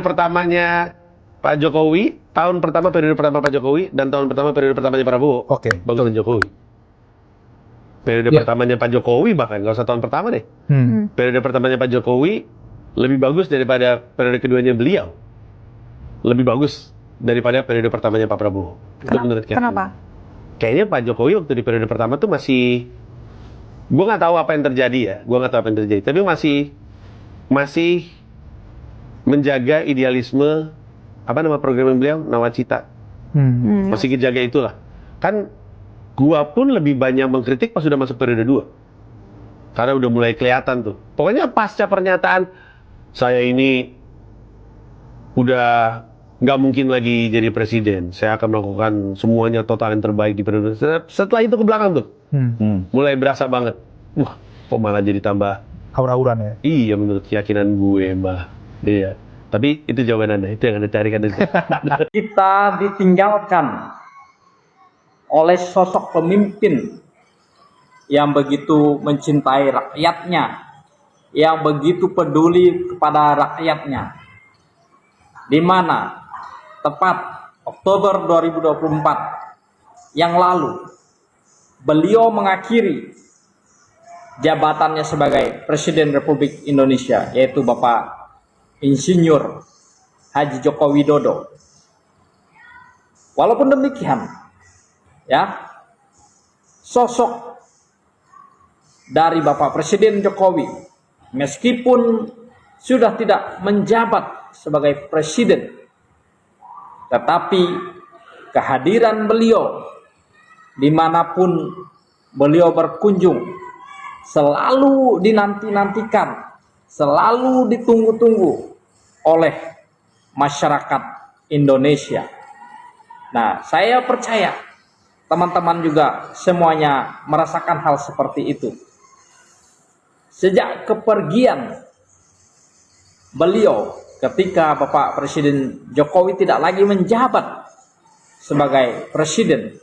Pertamanya Pak Jokowi, periode pertama Pak Jokowi, dan tahun pertama periode pertamanya Prabowo. Oke. Bagus Jokowi. Periode pertamanya Pak Jokowi bahkan nggak usah tahun pertama deh. Periode pertamanya Pak Jokowi lebih bagus daripada periode keduanya beliau. Lebih bagus daripada periode pertamanya Pak Prabowo. Itu menurut saya. Kenapa? Kayaknya Pak Jokowi waktu di periode pertama tuh masih, gue nggak tahu apa yang terjadi ya, tapi masih menjaga idealisme, apa nama program beliau, Nawacita. Masih menjaga itulah. Kan gua pun lebih banyak mengkritik pas sudah masuk periode 2. Karena udah mulai kelihatan tuh. Pokoknya pasca pernyataan saya ini udah nggak mungkin lagi jadi presiden. Saya akan melakukan semuanya total yang terbaik di periode. Setelah itu ke belakang tuh. Mulai berasa banget. Wah, kok malah jadi tambah aura-auran ya? Iya, menurut keyakinan gue, Mbah. Iya. Tapi itu jawaban Anda, itu yang Anda carikan. Kita ditinggalkan oleh sosok pemimpin yang begitu mencintai rakyatnya, yang begitu peduli kepada rakyatnya, di mana tepat Oktober 2024 yang lalu beliau mengakhiri jabatannya sebagai Presiden Republik Indonesia, yaitu Bapak Insinyur Haji Joko Widodo. Walaupun demikian, ya, sosok dari Bapak Presiden Jokowi, meskipun sudah tidak menjabat sebagai presiden, tetapi kehadiran beliau dimanapun beliau berkunjung selalu dinanti-nantikan, selalu ditunggu-tunggu oleh masyarakat Indonesia. Nah, saya percaya teman-teman juga semuanya merasakan hal seperti itu. Sejak kepergian beliau ketika Bapak Presiden Jokowi tidak lagi menjabat sebagai presiden,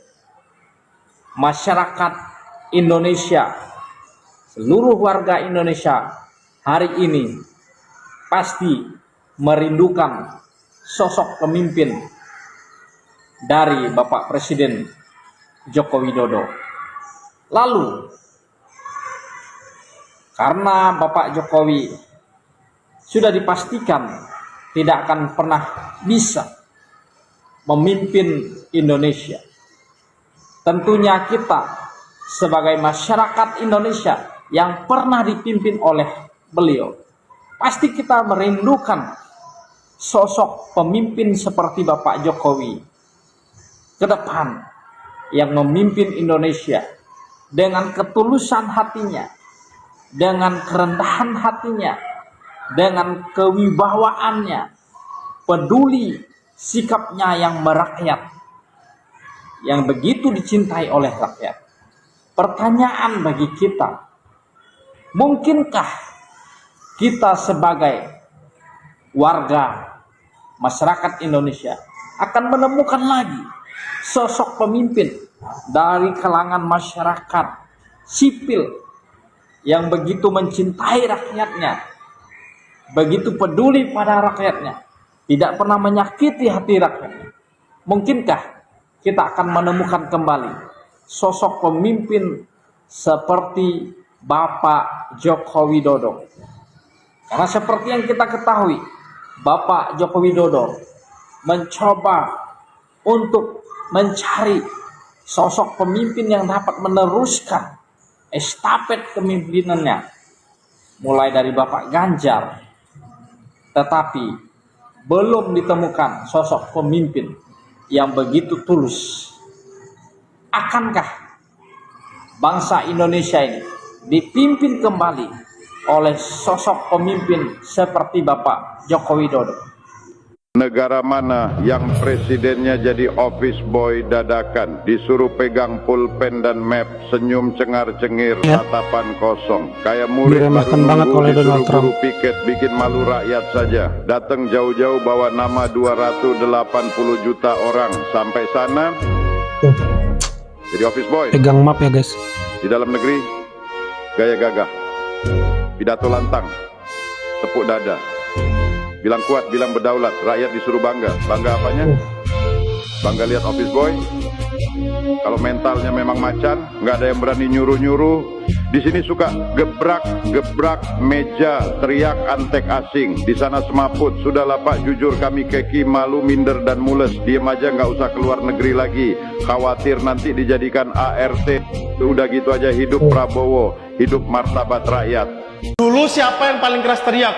masyarakat Indonesia, seluruh warga Indonesia hari ini pasti merindukan sosok pemimpin dari Bapak Presiden Joko Widodo. Lalu, karena Bapak Jokowi sudah dipastikan tidak akan pernah bisa memimpin Indonesia, tentunya kita sebagai masyarakat Indonesia yang pernah dipimpin oleh beliau, pasti kita merindukan sosok pemimpin seperti Bapak Jokowi ke depan, yang memimpin Indonesia dengan ketulusan hatinya, dengan kerendahan hatinya, dengan kewibawaannya, peduli sikapnya yang merakyat, yang begitu dicintai oleh rakyat. Pertanyaan bagi kita, mungkinkah kita sebagai warga masyarakat Indonesia akan menemukan lagi sosok pemimpin dari kalangan masyarakat sipil yang begitu mencintai rakyatnya, begitu peduli pada rakyatnya, tidak pernah menyakiti hati rakyatnya? Mungkinkah kita akan menemukan kembali sosok pemimpin seperti Bapak Joko Widodo? Karena seperti yang kita ketahui, Bapak Joko Widodo mencoba untuk mencari sosok pemimpin yang dapat meneruskan estafet kepemimpinannya, mulai dari Bapak Ganjar, tetapi belum ditemukan sosok pemimpin yang begitu tulus. Akankah bangsa Indonesia ini dipimpin kembali oleh sosok pemimpin seperti Bapak Joko Widodo? Negara mana yang presidennya jadi office boy dadakan, disuruh pegang pulpen dan map, senyum cengar-cengir, tatapan kosong, kayak murid baru nunggu disuruh guru piket, bikin malu rakyat saja, datang jauh-jauh bawa nama 280 juta orang, sampai sana jadi office boy. Pegang map ya guys. Di dalam negeri gaya gagah, pidato lantang, tepuk dada. bilang kuat, bilang berdaulat. Rakyat disuruh bangga. Bangga apanya? Bangga lihat office boy. Kalau mentalnya memang macan, nggak ada yang berani nyuruh-nyuruh. Di sini suka gebrak meja, teriak antek asing. Di sana semaput. Sudahlah Pak, jujur kami keki, malu, minder dan mules. Diem aja, nggak usah keluar negeri lagi. Khawatir nanti dijadikan ART. Udah gitu aja, hidup Prabowo, hidup martabat rakyat. Dulu siapa yang paling keras teriak?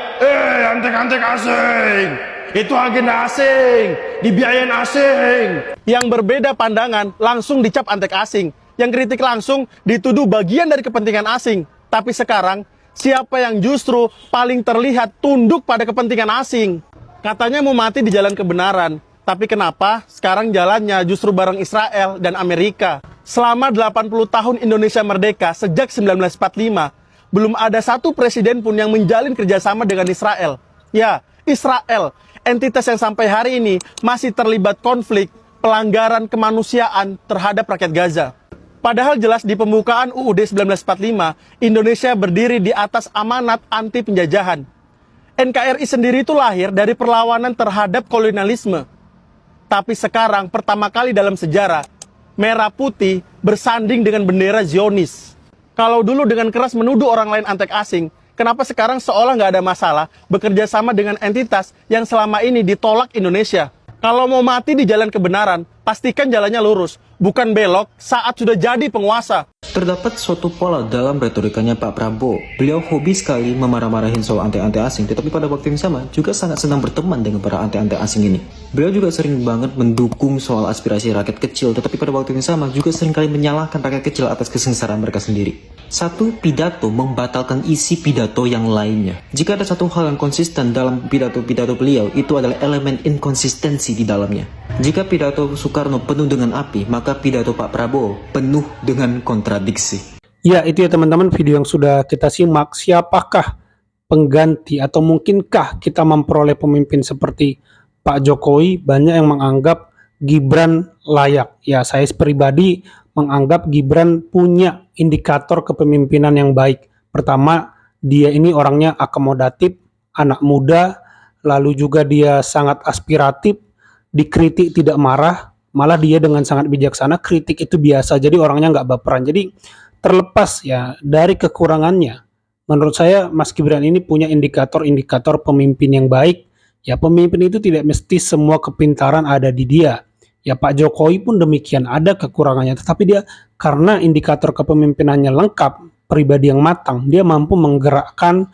Antek-antek asing! Itu agenda asing! Dibiayain asing! Yang berbeda pandangan langsung dicap antek asing. Yang kritik langsung dituduh bagian dari kepentingan asing. Tapi sekarang, siapa yang justru paling terlihat tunduk pada kepentingan asing? Katanya mau mati di jalan kebenaran. Tapi kenapa sekarang jalannya justru bareng Israel dan Amerika? Selama 80 tahun Indonesia merdeka sejak 1945, belum ada satu presiden pun yang menjalin kerjasama dengan Israel. Ya, Israel, entitas yang sampai hari ini masih terlibat konflik, pelanggaran kemanusiaan terhadap rakyat Gaza. Padahal jelas di pembukaan UUD 1945, Indonesia berdiri di atas amanat anti penjajahan. NKRI sendiri itu lahir dari perlawanan terhadap kolonialisme. Tapi sekarang pertama kali dalam sejarah, merah putih bersanding dengan bendera Zionis. Kalau dulu dengan keras menuduh orang lain antek asing, kenapa sekarang seolah nggak ada masalah bekerja sama dengan entitas yang selama ini ditolak Indonesia? Kalau mau mati di jalan kebenaran, pastikan jalannya lurus, bukan belok saat sudah jadi penguasa. Terdapat suatu pola dalam retorikanya Pak Prabowo. Beliau hobi sekali memarah-marahin soal antek-antek asing, tetapi pada waktu yang sama juga sangat senang berteman dengan para antek-antek asing ini. Beliau juga sering banget mendukung soal aspirasi rakyat kecil, tetapi pada waktu yang sama juga seringkali menyalahkan rakyat kecil atas kesengsaraan mereka sendiri. Satu pidato membatalkan isi pidato yang lainnya. Jika ada satu hal yang konsisten dalam pidato-pidato beliau, itu adalah elemen inkonsistensi di dalamnya. Jika pidato Soekarno penuh dengan api, maka pidato Pak Prabowo penuh dengan kontradiksi. Ya, itu ya teman-teman video yang sudah kita simak. Siapakah pengganti atau mungkinkah kita memperoleh pemimpin seperti Pak Jokowi? Banyak yang menganggap Gibran layak. Ya, saya pribadi menganggap Gibran punya indikator kepemimpinan yang baik. Pertama, dia ini orangnya akomodatif, anak muda, lalu juga dia sangat aspiratif, dikritik tidak marah, malah dia dengan sangat bijaksana, kritik itu biasa, jadi orangnya nggak baperan. Jadi terlepas ya dari kekurangannya, menurut saya Mas Gibran ini punya indikator-indikator pemimpin yang baik. Ya, pemimpin itu tidak mesti semua kepintaran ada di dia. Ya, Pak Jokowi pun demikian, ada kekurangannya, tetapi dia karena indikator kepemimpinannya lengkap, pribadi yang matang, dia mampu menggerakkan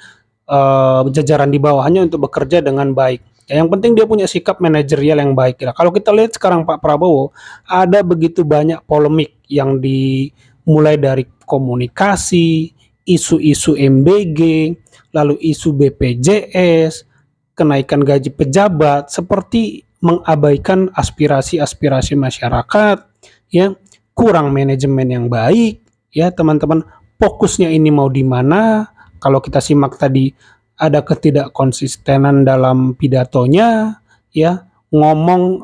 jajaran di bawahnya untuk bekerja dengan baik. Ya, yang penting dia punya sikap manajerial yang baik. Ya, kalau kita lihat sekarang Pak Prabowo, ada begitu banyak polemik yang dimulai dari komunikasi, isu-isu MBG, lalu isu BPJS, kenaikan gaji pejabat, seperti mengabaikan aspirasi-aspirasi masyarakat, ya, kurang manajemen yang baik, ya teman-teman. Fokusnya ini mau di mana? Kalau kita simak tadi, ada ketidakkonsistenan dalam pidatonya, ya, ngomong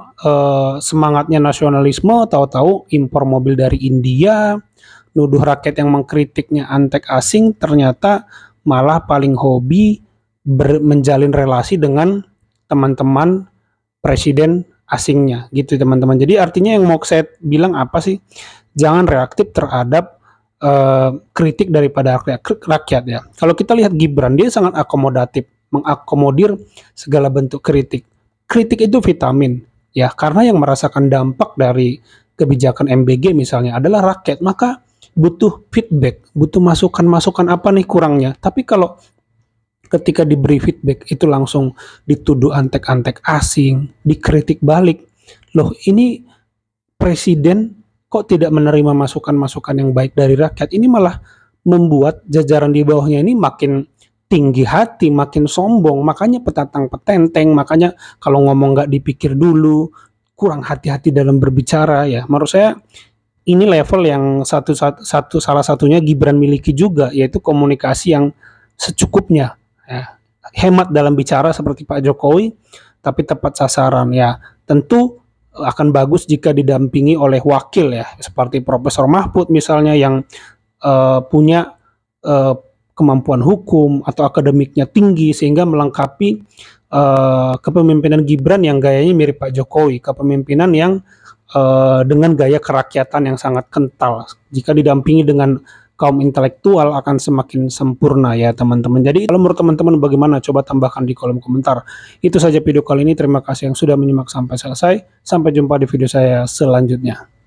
semangatnya nasionalisme, tahu-tahu impor mobil dari India, nuduh rakyat yang mengkritiknya antek asing, ternyata malah paling hobi menjalin relasi dengan teman-teman presiden asingnya, gitu teman-teman. Jadi artinya yang mau saya bilang apa sih? Jangan reaktif terhadap kritik daripada rakyat ya. Kalau kita lihat Gibran, dia sangat akomodatif, mengakomodir segala bentuk kritik. Kritik itu vitamin ya, karena yang merasakan dampak dari kebijakan MBG misalnya adalah rakyat, maka butuh feedback, butuh masukan-masukan apa nih kurangnya. Tapi kalau ketika diberi feedback itu langsung dituduh antek-antek asing, dikritik balik. Loh, ini presiden kok tidak menerima masukan-masukan yang baik dari rakyat? Ini malah membuat jajaran di bawahnya ini makin tinggi hati, makin sombong, makanya petatang petenteng, makanya kalau ngomong nggak dipikir dulu, kurang hati-hati dalam berbicara ya. Menurut saya ini level yang salah satunya Gibran miliki juga, yaitu komunikasi yang secukupnya. Ya, hemat dalam bicara seperti Pak Jokowi, tapi tepat sasaran ya. Tentu akan bagus jika didampingi oleh wakil ya, seperti Profesor Mahfud misalnya yang punya kemampuan hukum atau akademiknya tinggi sehingga melengkapi kepemimpinan Gibran yang gayanya mirip Pak Jokowi, kepemimpinan yang dengan gaya kerakyatan yang sangat kental. Jika didampingi dengan kaum intelektual akan semakin sempurna ya teman-teman. Jadi kalau menurut teman-teman bagaimana? Coba tambahkan di kolom komentar. Itu saja video kali ini. Terima kasih yang sudah menyimak sampai selesai. Sampai jumpa di video saya selanjutnya.